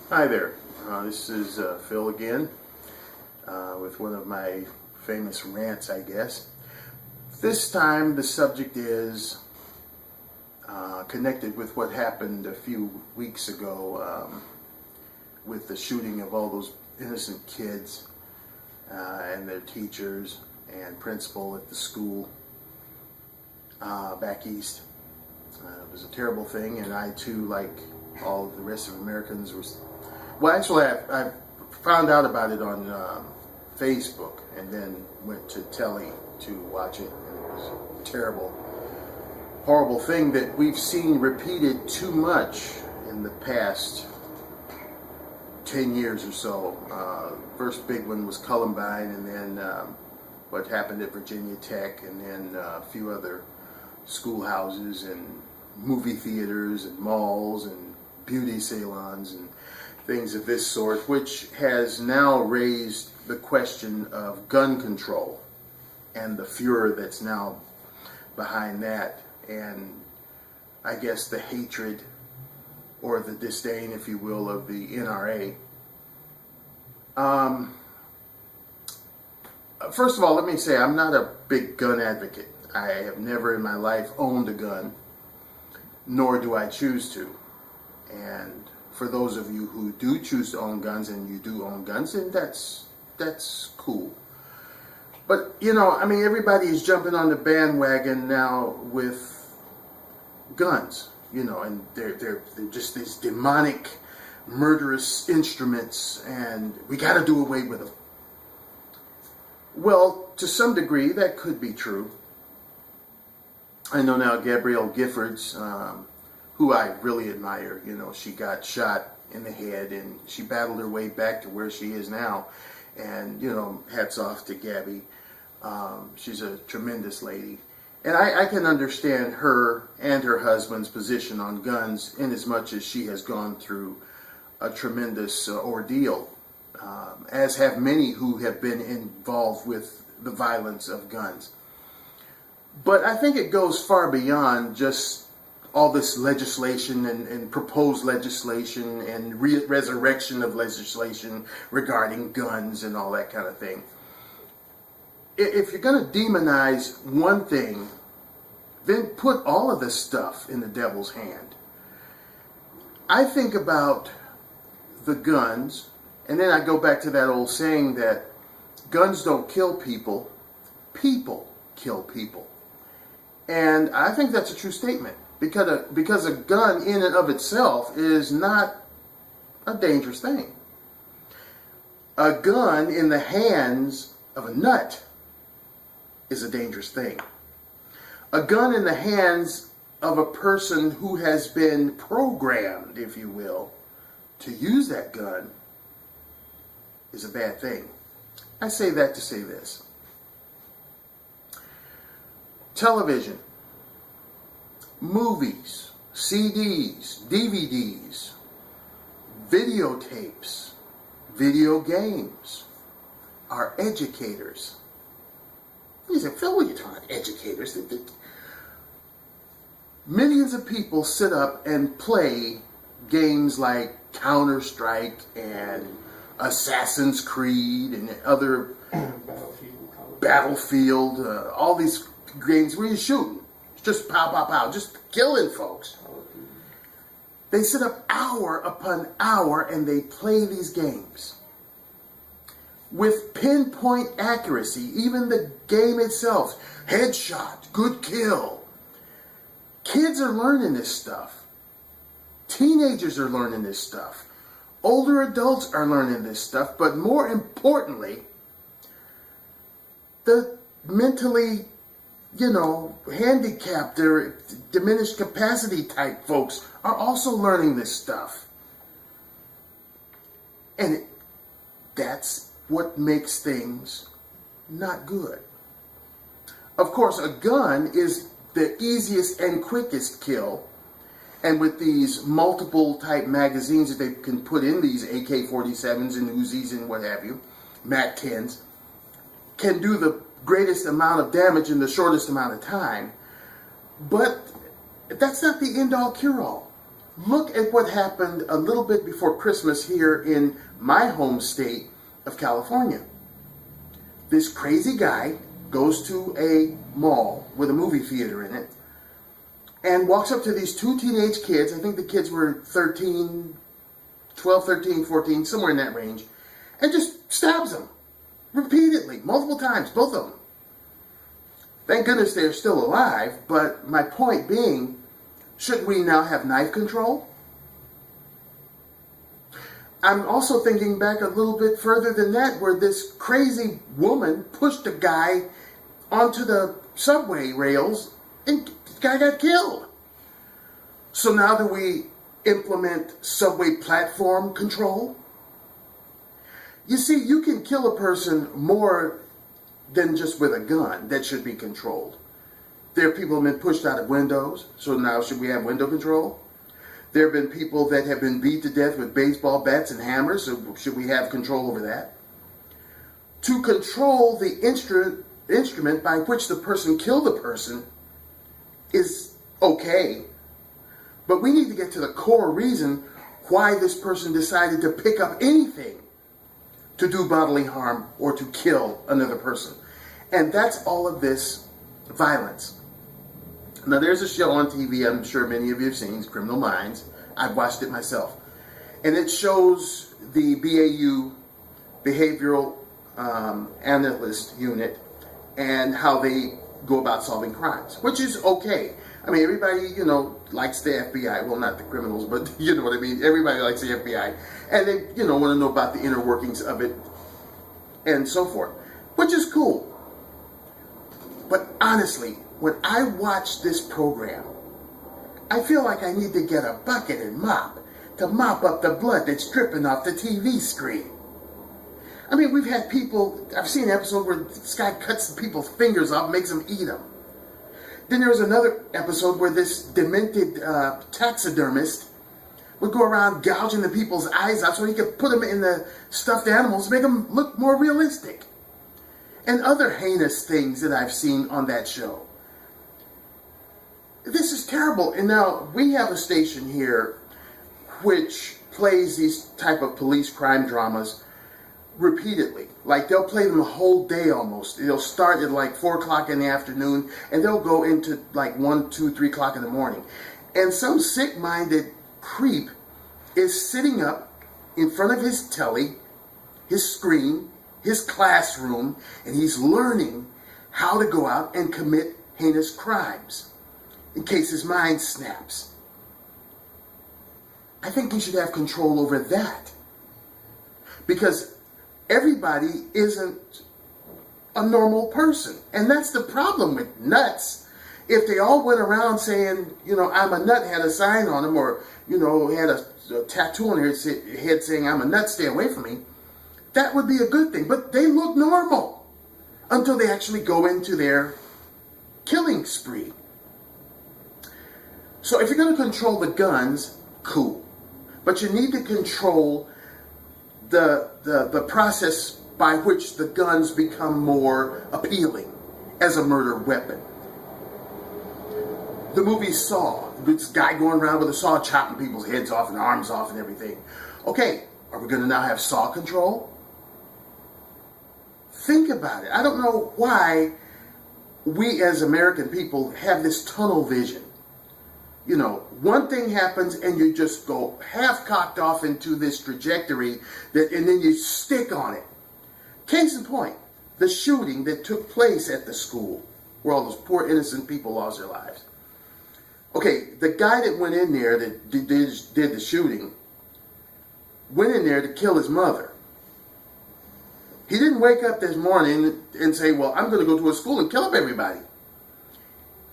Hi there, this is Phil again with one of my famous rants, I guess. This time the subject is connected with what happened a few weeks ago with the shooting of all those innocent kids and their teachers and principal at the school back east. It was a terrible thing, and I too, like all of the rest of Americans, I found out about it on Facebook and then went to telly to watch it, and it was a terrible, horrible thing that we've seen repeated too much in the past 10 years or so. First big one was Columbine, and then what happened at Virginia Tech, and then a few other schoolhouses and movie theaters and malls and beauty salons and things of this sort, which has now raised the question of gun control and the furor that's now behind that, and I guess the hatred or the disdain, if you will, of the NRA. First of all, let me say I'm not a big gun advocate. I have never in my life owned a gun, nor do I choose to. And for those of you who do choose to own guns, and you do own guns, then that's cool. But, you know, I mean, everybody is jumping on the bandwagon now with guns, you know, and they're just these demonic, murderous instruments, and we got to do away with them. Well, to some degree, that could be true. I know now Gabrielle Giffords, who I really admire. You know, she got shot in the head and she battled her way back to where she is now. And, you know, hats off to Gabby. She's a tremendous lady. And I can understand her and her husband's position on guns in as much as she has gone through a tremendous ordeal, as have many who have been involved with the violence of guns. But I think it goes far beyond just all this legislation and proposed legislation and resurrection of legislation regarding guns and all that kind of thing. If you're going to demonize one thing, then put all of this stuff in the devil's hand. I think about the guns, and then I go back to that old saying that guns don't kill people, people kill people. And I think that's a true statement, because a gun in and of itself is not a dangerous thing. A gun in the hands of a nut is a dangerous thing. A gun in the hands of a person who has been programmed, if you will, to use that gun is a bad thing. I say that to say this. Television, movies, CDs, DVDs, videotapes, video games are educators. You say, Phil, what are you talking about, educators? Millions of people sit up and play games like Counter-Strike and Assassin's Creed and other Battlefield, all these games where you're shooting. It's just pow, pow, pow, just killing folks. They sit up hour upon hour and they play these games with pinpoint accuracy. Even the game itself, headshot, good kill. Kids are learning this stuff. Teenagers are learning this stuff. Older adults are learning this stuff. But more importantly, the mentally, handicapped or diminished capacity type folks are also learning this stuff. And that's what makes things not good. Of course, a gun is the easiest and quickest kill. And with these multiple type magazines that they can put in these AK-47s and Uzis and what have you, MAC-10s, can do the greatest amount of damage in the shortest amount of time. But that's not the end-all cure-all. Look at what happened a little bit before Christmas here in my home state of California. This crazy guy goes to a mall with a movie theater in it and walks up to these two teenage kids. I think the kids were 12, 13, 14, somewhere in that range, and just stabs them repeatedly, multiple times, both of them. Thank goodness they're still alive, but my point being, should we now have knife control? I'm also thinking back a little bit further than that, where this crazy woman pushed a guy onto the subway rails and the guy got killed. So now do we implement subway platform control? You see, you can kill a person more than just with a gun. That should be controlled. There are people who have been pushed out of windows, so now should we have window control? There have been people that have been beat to death with baseball bats and hammers, so should we have control over that? To control the instrument by which the person killed the person is okay, but we need to get to the core reason why this person decided to pick up anything to do bodily harm or to kill another person. And that's all of this violence. Now, there's a show on TV I'm sure many of you have seen, Criminal Minds. I've watched it myself. And it shows the BAU, Behavioral Analyst Unit, and how they go about solving crimes, which is okay. I mean, everybody, likes the FBI. Well, not the criminals, but you know what I mean. Everybody likes the FBI. And they, want to know about the inner workings of it and so forth, which is cool. But honestly, when I watch this program, I feel like I need to get a bucket and mop to mop up the blood that's dripping off the TV screen. I mean, we've had people, I've seen an episode where this guy cuts people's fingers off, makes them eat them. Then there was another episode where this demented taxidermist would go around gouging the people's eyes out so he could put them in the stuffed animals to make them look more realistic. And other heinous things that I've seen on that show. This is terrible. And now we have a station here which plays these type of police crime dramas repeatedly. Like they'll play them the whole day almost. They'll start at like 4 o'clock in the afternoon and they'll go into like 1, 2, 3 o'clock in the morning. And some sick-minded creep is sitting up in front of his telly, his screen, his classroom, and he's learning how to go out and commit heinous crimes in case his mind snaps. I think we should have control over that, because everybody isn't a normal person, and that's the problem with nuts. If they all went around saying, I'm a nut, had a sign on them, or had a tattoo on their head saying I'm a nut, stay away from me, that would be a good thing. But they look normal until they actually go into their killing spree. So if you're going to control the guns, cool. But you need to control the process by which the guns become more appealing as a murder weapon. The movie Saw, this guy going around with a saw chopping people's heads off and arms off and everything. Okay, are we going to now have saw control? Think about it. I don't know why we as American people have this tunnel vision. One thing happens and you just go half-cocked off into this trajectory, and then you stick on it. Case in point, the shooting that took place at the school where all those poor innocent people lost their lives. Okay, the guy that went in there that did the shooting went in there to kill his mother. He didn't wake up this morning and say, well, I'm going to go to a school and kill up everybody.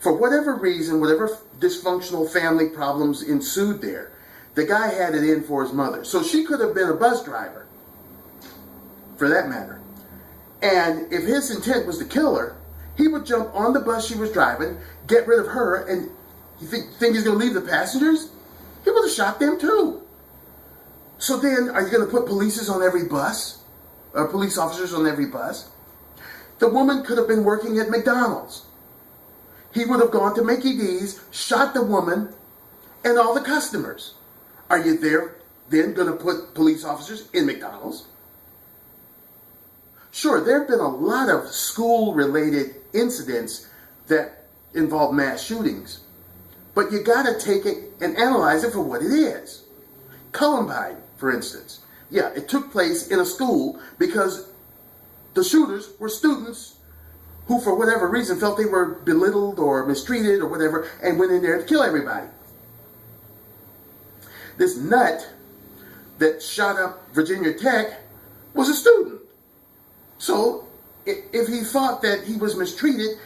For whatever reason, whatever dysfunctional family problems ensued there, the guy had it in for his mother. So she could have been a bus driver, for that matter. And if his intent was to kill her, he would jump on the bus she was driving, get rid of her, and you think he's going to leave the passengers? He would have shot them too. So then, are you going to put police on every bus? Or police officers on every bus? The woman could have been working at McDonald's. He would have gone to Mickey D's, shot the woman and all the customers. Are you there then going to put police officers in McDonald's? Sure, there have been a lot of school-related incidents that involve mass shootings, but you got to take it and analyze it for what it is. Columbine, for instance. Yeah, it took place in a school because the shooters were students who, for whatever reason, felt they were belittled or mistreated or whatever and went in there to kill everybody. This nut that shot up Virginia Tech was a student. So if he thought that he was mistreated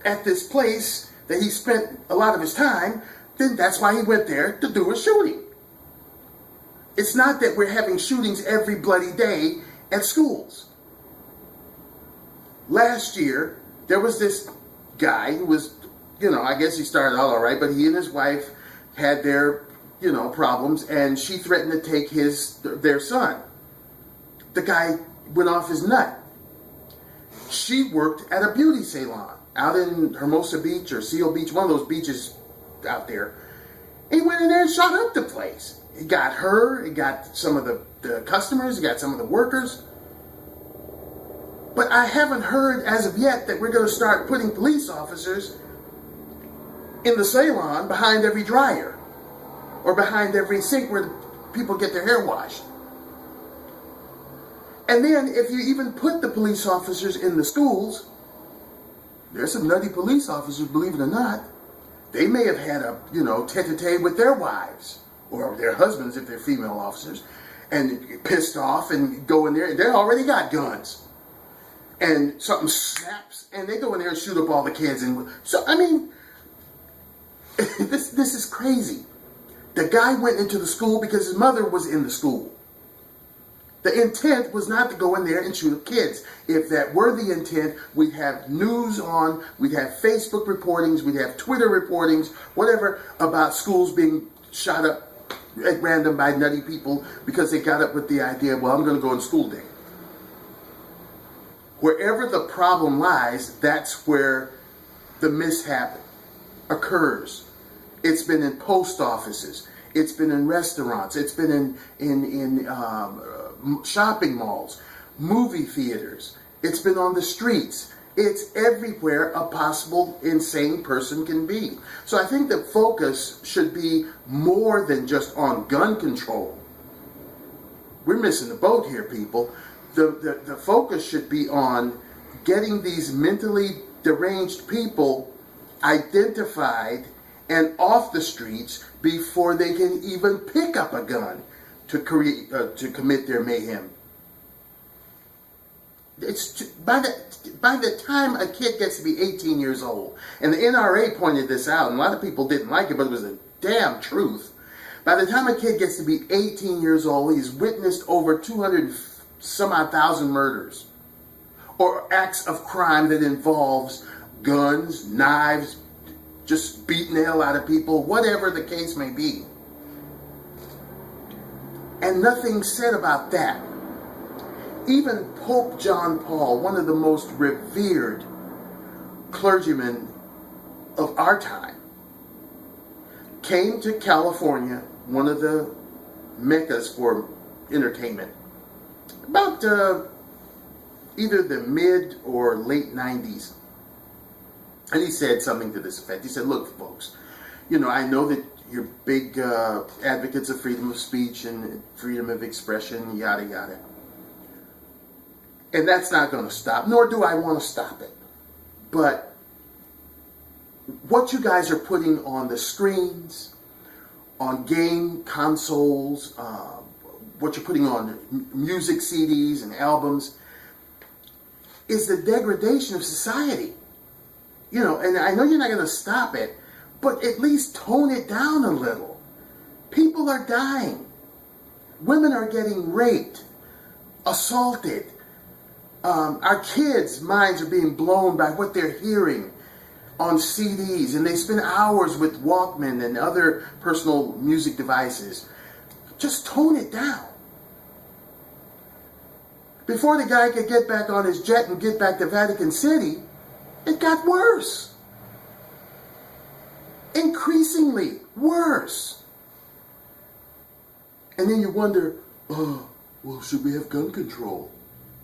at this place that he spent a lot of his time, then that's why he went there to do a shooting. It's not that we're having shootings every bloody day at schools. Last year, there was this guy who was, I guess he started out all right, but he and his wife had their, problems, and she threatened to take their son. The guy went off his nut. She worked at a beauty salon out in Hermosa Beach or Seal Beach, one of those beaches out there. He went in there and shot up the place. He got her, he got some of the customers, he got some of the workers. But I haven't heard as of yet that we're going to start putting police officers in the salon behind every dryer or behind every sink where people get their hair washed. And then if you even put the police officers in the schools, there's some nutty police officers, believe it or not. They may have had a, tete-a-tete with their wives or their husbands if they're female officers and pissed off and go in there and they already got guns. And something snaps and they go in there and shoot up all the kids. And so, this is crazy. The guy went into the school because his mother was in the school. The intent was not to go in there and shoot up kids. If that were the intent, we'd have news on, we'd have Facebook reportings, we'd have Twitter reportings, whatever, about schools being shot up at random by nutty people because they got up with the idea, well, I'm going to go on school day. Wherever the problem lies, that's where the mishap occurs. It's been in post offices. It's been in restaurants. It's been in shopping malls, movie theaters. It's been on the streets. It's everywhere a possible insane person can be. So I think the focus should be more than just on gun control. We're missing the boat here, people. The focus should be on getting these mentally deranged people identified and off the streets before they can even pick up a gun to commit their mayhem. It's by the time a kid gets to be 18 years old, and the NRA pointed this out, and a lot of people didn't like it, but it was a damn truth. By the time a kid gets to be 18 years old, he's witnessed over 200 some odd thousand murders or acts of crime that involves guns, knives, just beating the hell out of people, whatever the case may be. And nothing said about that. Even Pope John Paul, one of the most revered clergymen of our time, came to California, one of the meccas for entertainment, about either the mid or late 90s. And he said something to this effect. He said, look, folks, I know that you're big advocates of freedom of speech and freedom of expression, yada, yada. And that's not going to stop, nor do I want to stop it. But what you guys are putting on the screens, on game consoles, what you're putting on music CDs and albums, is the degradation of society. And I know you're not going to stop it, but at least tone it down a little. People are dying. Women are getting raped, assaulted. Our kids' minds are being blown by what they're hearing on CDs, and they spend hours with Walkman and other personal music devices. Just tone it down. Before the guy could get back on his jet and get back to Vatican City, it got worse. Increasingly worse. And then you wonder, oh, well, should we have gun control?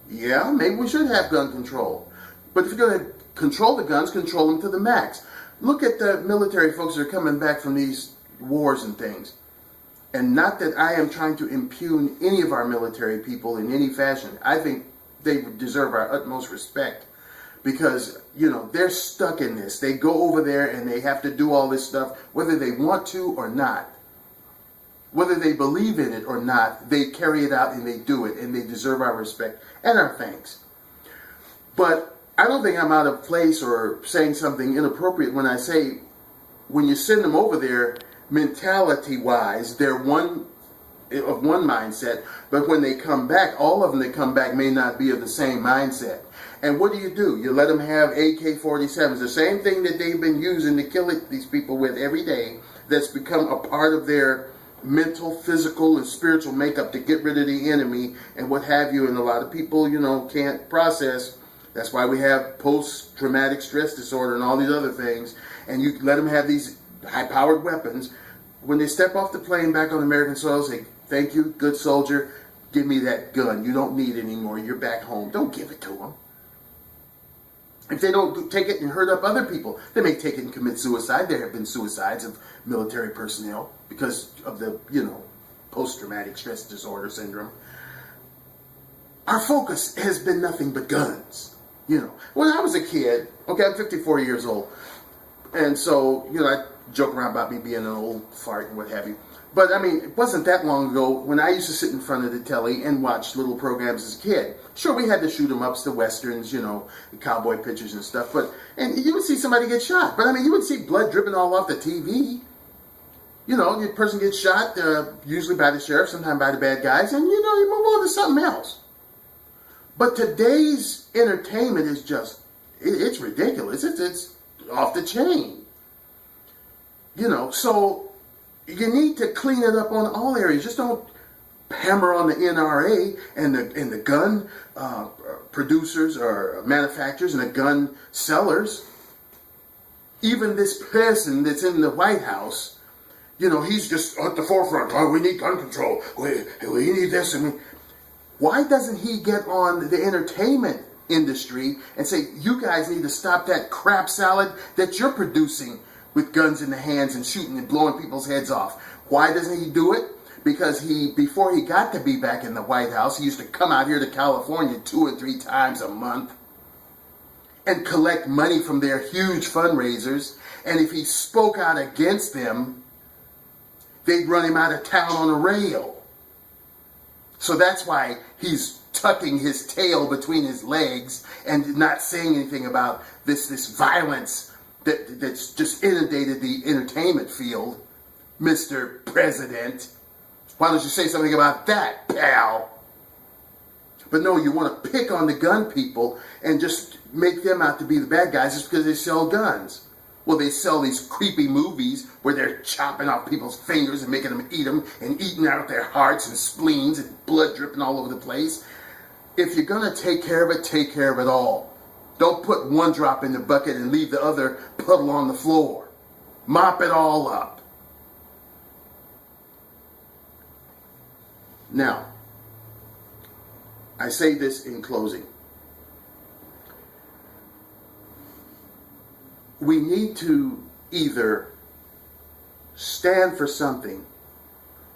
Yeah, maybe we should have gun control. But if you're going to control the guns, control them to the max. Look at the military folks that are coming back from these wars and things. And not that I am trying to impugn any of our military people in any fashion. I think they deserve our utmost respect because, you know, they're stuck in this. They go over there and they have to do all this stuff, whether they want to or not. Whether they believe in it or not, they carry it out and they do it, and they deserve our respect and our thanks. But I don't think I'm out of place or saying something inappropriate when I say when you send them over there, mentality-wise, they're one mindset, but when they come back, all of them that come back may not be of the same mindset. And what do? You let them have AK-47s, the same thing that they've been using to kill these people with every day, that's become a part of their mental, physical, and spiritual makeup to get rid of the enemy and what have you. And a lot of people, you know, can't process. That's why we have post-traumatic stress disorder and all these other things. And you let them have these high-powered weapons. When they step off the plane back on American soil, say, thank you, good soldier, give me that gun. You don't need it anymore. You're back home. Don't give it to them. If they don't take it and hurt up other people, they may take it and commit suicide. There have been suicides of military personnel because of the, you know, post-traumatic stress disorder syndrome. Our focus has been nothing but guns. You know, when I was a kid, okay, I'm 54 years old, and so, you know, I joke around about me being an old fart and what have you. But, I mean, it wasn't that long ago when I used to sit in front of the telly and watch little programs as a kid. Sure, we had the shoot-'em-ups, the westerns, you know, the cowboy pictures and stuff. And you would see somebody get shot. But, I mean, you would see blood dripping all off the TV. You know, the person gets shot, usually by the sheriff, sometimes by the bad guys, and, you know, you move on to something else. But today's entertainment is just, it's ridiculous. It's off the chain. You know, so you need to clean it up on all areas. Just don't hammer on the NRA and the gun producers or manufacturers and the gun sellers. Even this person that's in the White House, you know, he's just at the forefront. Oh, we need gun control. We need this. Why doesn't he get on the entertainment industry and say, you guys need to stop that crap salad that you're producing with guns in the hands and shooting and blowing people's heads off? Why doesn't he do it? Because before he got to be back in the White House, he used to come out here to California 2 or 3 times a month and collect money from their huge fundraisers. And if he spoke out against them, they'd run him out of town on a rail. So that's why he's tucking his tail between his legs and not saying anything about this violence that's just inundated the entertainment field. Mr. President, why don't you say something about that, pal? But no, you want to pick on the gun people and just make them out to be the bad guys just because they sell guns. Well, they sell these creepy movies where they're chopping off people's fingers and making them eat them and eating out their hearts and spleens and blood dripping all over the place. If you're going to take care of it all. Don't put one drop in the bucket and leave the other puddle on the floor. Mop it all up. Now, I say this in closing. We need to either stand for something,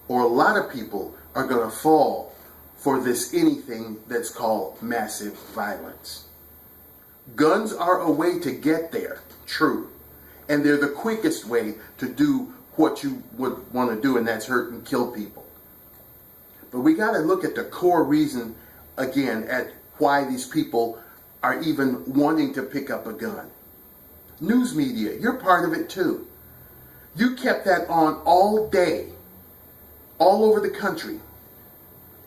or a lot of people are going to fall for this anything that's called massive violence. Guns are a way to get there, true. And they're the quickest way to do what you would want to do, and that's hurt and kill people. But we got to look at the core reason, again, at why these people are even wanting to pick up a gun. News media, you're part of it too. You kept that on all day, all over the country.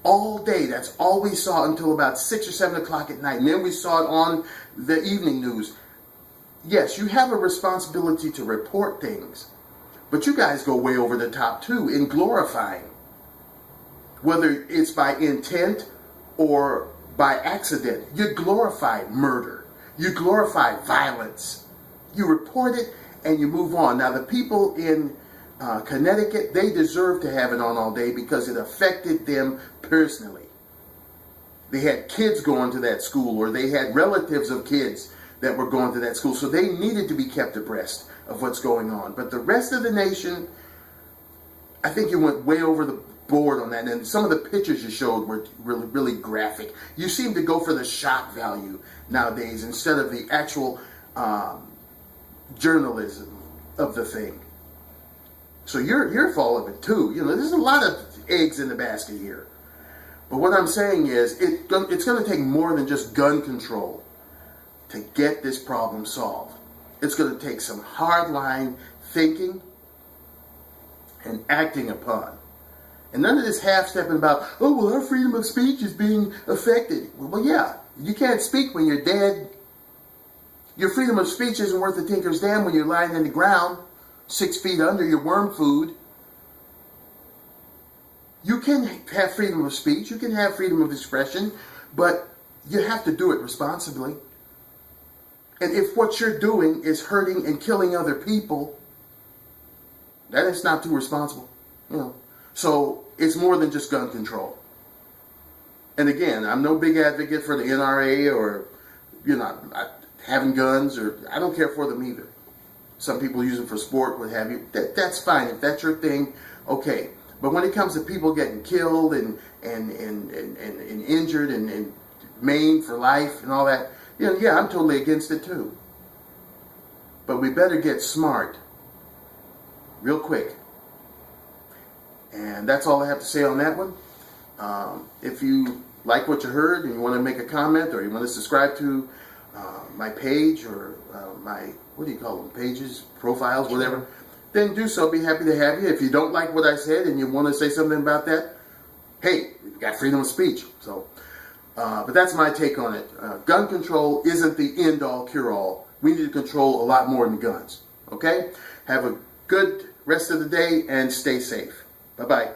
All day. That's all we saw until about 6 or 7 o'clock at night. And then we saw it on the evening news. Yes, you have a responsibility to report things. But you guys go way over the top too in glorifying. Whether it's by intent or by accident. You glorify murder. You glorify violence. You report it and you move on. Now the people in Connecticut, they deserve to have it on all day because it affected them personally. They had kids going to that school, or they had relatives of kids that were going to that school, so they needed to be kept abreast of what's going on. But the rest of the nation, I think you went way over the board on that, and some of the pictures you showed were really, really graphic. You seem to go for the shock value nowadays instead of the actual journalism of the thing. So you're full of it too. You know, there's a lot of eggs in the basket here. But what I'm saying is, it's going to take more than just gun control to get this problem solved. It's going to take some hardline thinking and acting upon. And none of this half-stepping about, oh, well, our freedom of speech is being affected. Well, yeah, you can't speak when you're dead. Your freedom of speech isn't worth a tinker's damn when you're lying in the ground, 6 feet under your worm food. You can have freedom of speech, you can have freedom of expression, but you have to do it responsibly. And if what you're doing is hurting and killing other people, that is not too responsible. You know. So it's more than just gun control. And again, I'm no big advocate for the NRA or, you know, having guns, or I don't care for them either. Some people use them for sport, what have you. That's fine. If that's your thing, okay. But when it comes to people getting killed and injured and maimed for life and all that, you know, yeah, I'm totally against it too. But we better get smart real quick. And that's all I have to say on that one. If you like what you heard and you want to make a comment, or you want to subscribe to my page, or my, what do you call them, pages, profiles, whatever, then do so. Be happy to have you. If you don't like what I said and you want to say something about that, hey, we've got freedom of speech. So, but that's my take on it. Gun control isn't the end-all, cure-all. We need to control a lot more than guns. Okay? Have a good rest of the day and stay safe. Bye-bye.